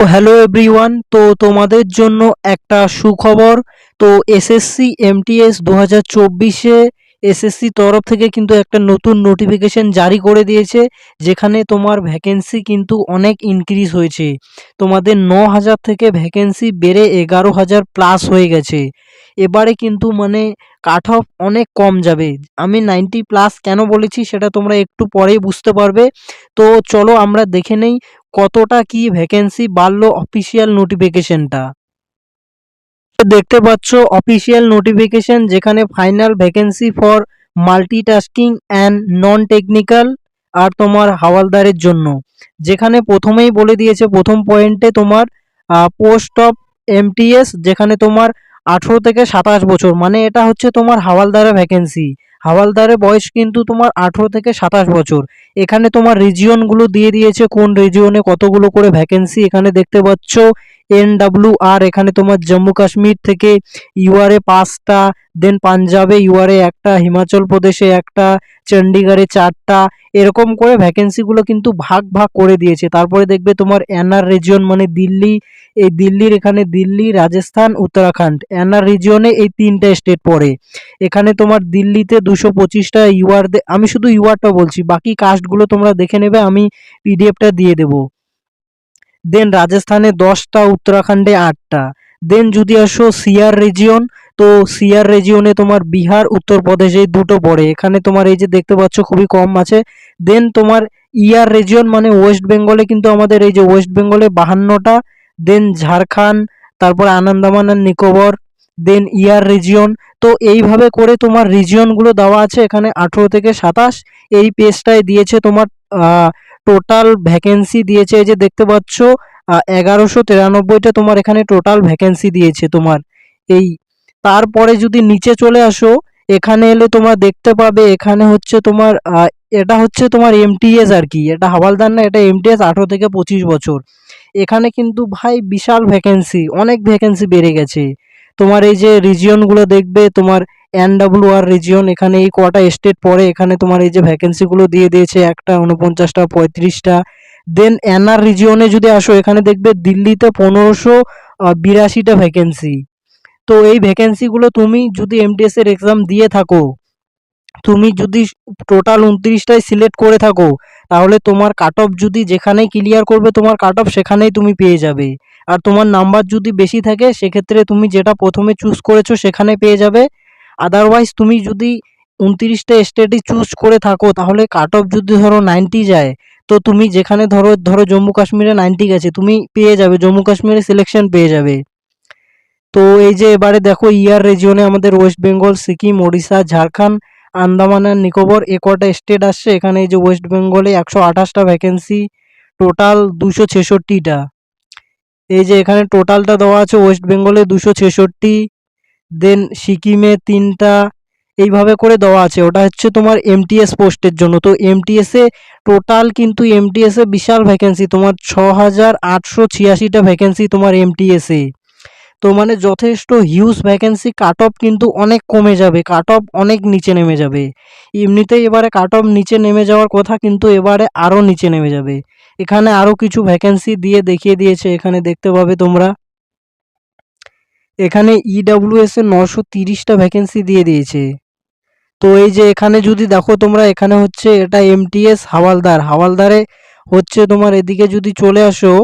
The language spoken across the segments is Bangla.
হ্যালো এভরিওয়ান, তো তোমাদের জন্য একটা সুখবর। তো এসএসসি এমটিএস 2024-এ এসএসসি তরফ থেকে কিন্তু একটা নতুন নোটিফিকেশন জারি করে দিয়েছে, যেখানে তোমার ভ্যাকেন্সি কিন্তু অনেক ইনক্রিজ হয়েছে। তোমাদের 9,000 থেকে ভ্যাকেন্সি বেড়ে 11,000 প্লাস হয়ে গেছে। এবারে কিন্তু মানে কাট অফ অনেক কম যাবে। আমি 90 প্লাস কেন বলেছি সেটা তোমরা একটু পরেই বুঝতে পারবে। তো চলো আমরা দেখে নেই কতটা কি ভ্যাকেন্সি বাড়লো অফিসিয়াল নোটিফিকেশনটা। দেখতে পাচ্ছ অফিসিয়াল নোটিফিকেশন, যেখানে final vacancy for multitasking and non technical আর তোমার হাওয়ালদারের জন্য, যেখানে প্রথমেই বলে দিয়েছে প্রথম পয়েন্টে তোমার পোস্ট অফ এমটিএস, যেখানে তোমার 18 থেকে 27 বছর, মানে এটা হচ্ছে তোমার হাওয়ালদারের ভ্যাকেন্সি। হাওয়ালদারের বয়স কিন্তু তোমার 18 থেকে 27 বছর। এখানে তোমার রিজিয়নগুলো দিয়ে দিয়েছে, কোন রিজিয়নে কতগুলো করে ভ্যাকেন্সি এখানে দেখতে পাচ্ছ। NWR এখানে তোমার জম্মু কাশ্মীর থেকে ইউআরএ 5টা, দেন পাঞ্জাবে ইউআরএ একটা, হিমাচল প্রদেশে একটা, চণ্ডীগড়ে 4টা, এরকম করে ভ্যাকেন্সিগুলো কিন্তু ভাগ ভাগ করে দিয়েছে। তারপরে দেখবে তোমার এনআর রিজিয়ন মানে দিল্লি, এই দিল্লির এখানে দিল্লি, রাজস্থান, উত্তরাখণ্ড, এনআর রিজিয়নে এই 3টা স্টেট পড়ে। এখানে তোমার দিল্লিতে 225টা ইউআর, আমি শুধু ইউআরটা বলছি, বাকি কাস্টগুলো তোমরা দেখে নেবে, আমি পিডিএফটা দিয়ে দেবো। দেন রাজস্থানে 10টা, উত্তরাখণ্ডে 8টা। দেন যদি আসো সিআর রিজিয়ন, তো সিআর রিজিয়নে তোমার বিহার, উত্তরপ্রদেশ এই দুটো পড়ে। এখানে তোমার এই যে দেখতে পাচ্ছ খুবই কম আছে। দেন তোমার ইআর রিজিয়ন মানে ওয়েস্ট বেঙ্গলে, কিন্তু আমাদের এই যে ওয়েস্ট বেঙ্গলে 52টা। দেন ঝাড়খণ্ড, তারপর আন্দামান আর নিকোবর, দেন ইআর রিজিয়ন। তো এইভাবে করে তোমার রিজিয়নগুলো দেওয়া আছে এখানে 18 থেকে 27। এই পেজটায় দিয়েছে তোমার টোটাল ভ্যাকেন্সি দিয়েছে, এই যে দেখতে পাচ্ছ 1193টা তোমার এখানে টোটাল ভ্যাকেন্সি দিয়েছে তোমার এই। তারপরে যদি নিচে চলে আসো, এখানে এলে তোমরা দেখতে পাবে এখানে হচ্ছে তোমার এটা হচ্ছে তোমার এমটিএস আর কি, এটা হাওয়ালদার না, এটা এমটিএস 18 থেকে 25 বছর। এখানে কিন্তু ভাই বিশাল ভ্যাকেন্সি, অনেক ভ্যাকেন্সি বেড়ে গেছে। তোমার এই যে রিজিয়নগুলো দেখবে, তোমার NWR রিজিয়ন, এখানে এই কটা স্টেট পড়ে, এখানে তোমার এই যে ভ্যাকেন্সিগুলো দিয়ে দিয়েছে, একটা 49টা, 35টা। দেন এনআর রিজিয়নে যদি আসো, এখানে দেখবে দিল্লিতে 1582টা ভ্যাকেন্সি। তো এই ভ্যাকেন্সিগুলো তুমি যদি এমটিএস এর এক্সাম দিয়ে থাকো, তুমি যদি টোটাল 29টায় সিলেক্ট করে থাকো, তাহলে তোমার কাট অফ যদি যেখানেই ক্লিয়ার করবে তোমার কাট অফ সেখানেই তুমি পেয়ে যাবে। আর তোমার নাম্বার যদি বেশি থাকে, সেক্ষেত্রে তুমি যেটা প্রথমে চুজ করেছো সেখানে পেয়ে যাবে। আদারওয়াইজ তুমি যদি 29টা স্টেটই চুজ করে থাকো, তাহলে কাট অফ যদি ধরো 90 যায়, তো তুমি যেখানে ধরো ধরো জম্মু কাশ্মীরে 90 গেছে, তুমি পেয়ে যাবে, জম্মু কাশ্মীরে সিলেকশন পেয়ে যাবে। তো এই যে এবারে দেখো ইয়ার রিজিয়নে আমাদের ওয়েস্ট বেঙ্গল, সিকিম, ওড়িশা, ঝাড়খণ্ড, আন্দামান আর নিকোবর এ কটা স্টেট আসছে। এখানে এই যে ওয়েস্ট বেঙ্গলে 128টা ভ্যাকেন্সি, টোটাল 266টা। এই যে এখানে টোটালটা দেওয়া আছে, ওয়েস্ট বেঙ্গলে 266, দেন সিকিমে 3টা, এইভাবে করে দেওয়া আছে। ওটা হচ্ছে তোমার এমটিএস পোস্টের জন্য। তো এমটিএসে টোটাল কিন্তু এমটিএসে বিশাল ভ্যাকেন্সি, তোমার 6,886টা ভ্যাকেন্সি তোমার এমটিএসে। তো মানে যথেষ্ট হিউজ ভ্যাকেন্সি, কাট অফ কিন্তু অনেক কমে যাবে, কাট অফ অনেক নিচে নেমে যাবে। এমনিতেই এবারে কাট অফ নিচে নেমে যাওয়ার কথা, কিন্তু এবারে আরও নিচে নেমে যাবে। এখানে আরও কিছু ভ্যাকেন্সি দিয়ে দেখিয়ে দিয়েছে, এখানে দেখতে পাবে তোমরা। এখানে ইডাব্লিউএস এর 930টা ভ্যাকেন্সি দিয়ে দিয়েছে। তো এই যে এখানে যদি দেখো তোমরা, এখানে হচ্ছে এটা এমটিএস হাওয়ালদার, হাওয়ালদারে হচ্ছে তোমার এদিকে যদি চলে আসো,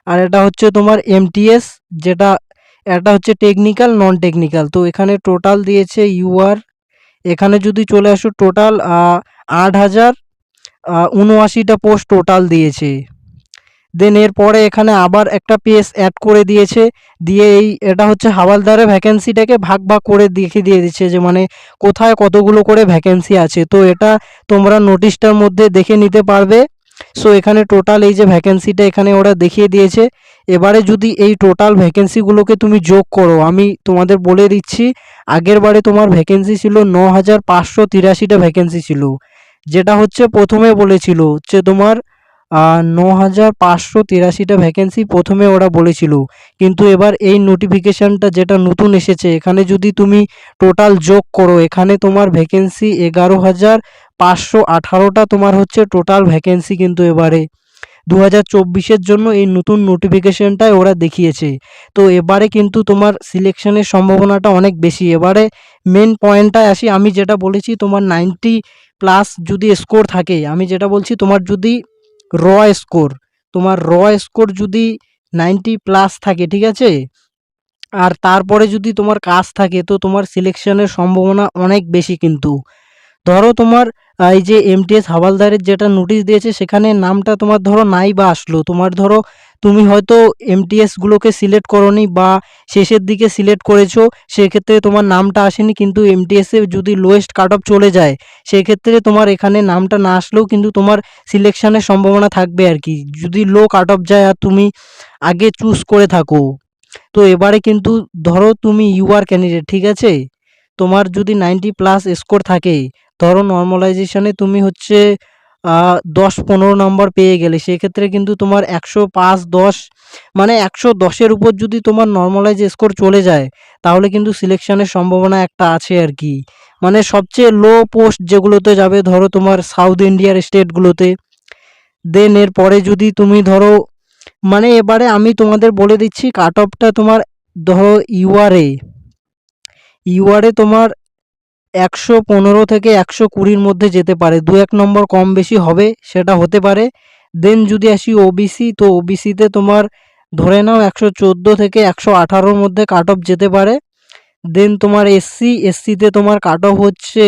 আর এটা হচ্ছে তোমার এমটিএস, যেটা এটা হচ্ছে টেকনিক্যাল নন টেকনিক্যাল। তো এখানে টোটাল দিয়েছে ইউআর, এখানে যদি চলে আসো টোটাল 8,079টা পোস্ট টোটাল দিয়েছে। দেন এরপরে এখানে আবার একটা পেজ অ্যাড করে দিয়েছে, দিয়ে এই এটা হচ্ছে হাওয়ালদারের ভ্যাকেন্সিটাকে ভাগ ভাগ করে দেখিয়ে দিয়ে দিচ্ছে, যে মানে কোথায় কতগুলো করে ভ্যাকেন্সি আছে। তো এটা তোমরা নোটিশটার মধ্যে দেখে নিতে পারবে। সো এখানে টোটাল এই যে ভ্যাকেন্সিটা এখানে ওরা দেখিয়ে দিয়েছে। এবারে যদি এই টোটাল ভ্যাকেন্সিগুলোকে তুমি যোগ করো, আমি তোমাদের বলে দিচ্ছি, আগের বারে তোমার ভ্যাকেন্সি ছিল 9,583টা ভ্যাকেন্সি ছিল, যেটা হচ্ছে প্রথমে বলেছিল হচ্ছে তোমার 9,583টা ভ্যাকেন্সি প্রথমে ওরা বলেছিল। কিন্তু এবার এই নোটিফিকেশানটা যেটা নতুন এসেছে, এখানে যদি তুমি টোটাল যোগ করো, এখানে তোমার ভ্যাকেন্সি 11,518টা তোমার হচ্ছে টোটাল ভ্যাকেন্সি কিন্তু এবারে 2024-এর জন্য এই নতুন নোটিফিকেশনটাই ওরা দেখিয়েছে। তো এবারে কিন্তু তোমার সিলেকশনের সম্ভাবনাটা অনেক বেশি। এবারে মেন পয়েন্টটায় আসি, আমি যেটা বলেছি তোমার 90+ যদি স্কোর থাকে, আমি যেটা বলছি তোমার যদি র স্কোর, তোমার র স্কোর যদি 90+ থাকে, ঠিক আছে, আর তারপরে যদি তোমার কাজ থাকে, তো তোমার সিলেকশনের সম্ভাবনা অনেক বেশি কিন্তু। ধরো তোমার এই যে এমটিএস হাওলদারের যেটা নোটিশ দিয়েছে সেখানে নামটা তোমার ধরো নাই বা আসলো, তোমার ধরো তুমি হয়তো এমটিএসগুলোকে সিলেক্ট করোনি বা শেষের দিকে সিলেক্ট করেছো, সেক্ষেত্রে তোমার নামটা আসেনি, কিন্তু এমটিএসে যদি লোয়েস্ট কাট অফ চলে যায় সেক্ষেত্রে তোমার এখানে নামটা না আসলেও কিন্তু তোমার সিলেকশনের সম্ভাবনা থাকবে আর কি, যদি লো কাট অফ যায় আর তুমি আগে চুজ করে থাকো। তো এবারে কিন্তু ধরো তুমি ইউআর ক্যান্ডিডেট, ঠিক আছে, তোমার যদি 90+ স্কোর থাকে, ধরো নর্মালাইজেশনে তুমি হচ্ছে 10-15 নম্বর পেয়ে গেলে, সেক্ষেত্রে কিন্তু তোমার 105-10, মানে 110-এর উপর যদি তোমার নর্মালাইজ স্কোর চলে যায় তাহলে কিন্তু সিলেকশনের সম্ভাবনা একটা আছে আর কি। মানে সবচেয়ে লো পোস্ট যেগুলোতে যাবে ধরো তোমার সাউথ ইন্ডিয়ার স্টেটগুলোতে। দেন এরপরে যদি তুমি ধরো, মানে এবারে আমি তোমাদের বলে দিচ্ছি কাট অফটা তোমার, ধরো ইউআরে তোমার 115 থেকে 120-র মধ্যে যেতে পারে, 2-1 নম্বর কম বেশি হবে, সেটা হতে পারে। দেন যদি আসি ওবিসি, তো ওবিসিতে তোমার ধরে নাও 114 থেকে 118-র মধ্যে কাট অফ যেতে পারে। দেন তোমার এসসিতে তোমার কাট অফ হচ্ছে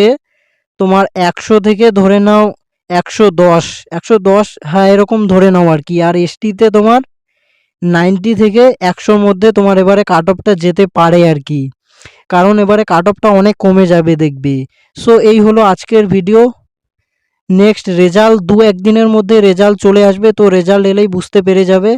তোমার 100 থেকে ধরে নাও 110, হ্যাঁ এরকম ধরে নাও আর কি। আর এসটিতে তোমার 90 থেকে 100-র মধ্যে তোমার এবারে কাট অফটা যেতে পারে আর কি, কারণ এবারে কাট অফটা অনেক কমে যাবে দেখবে। সো এই হলো আজকের ভিডিও। নেক্সট রেজাল্ট 2-1 দিনের মধ্যে রেজাল্ট চলে আসবে, তো রেজাল্ট এলেই বুঝতে পেরে যাবে।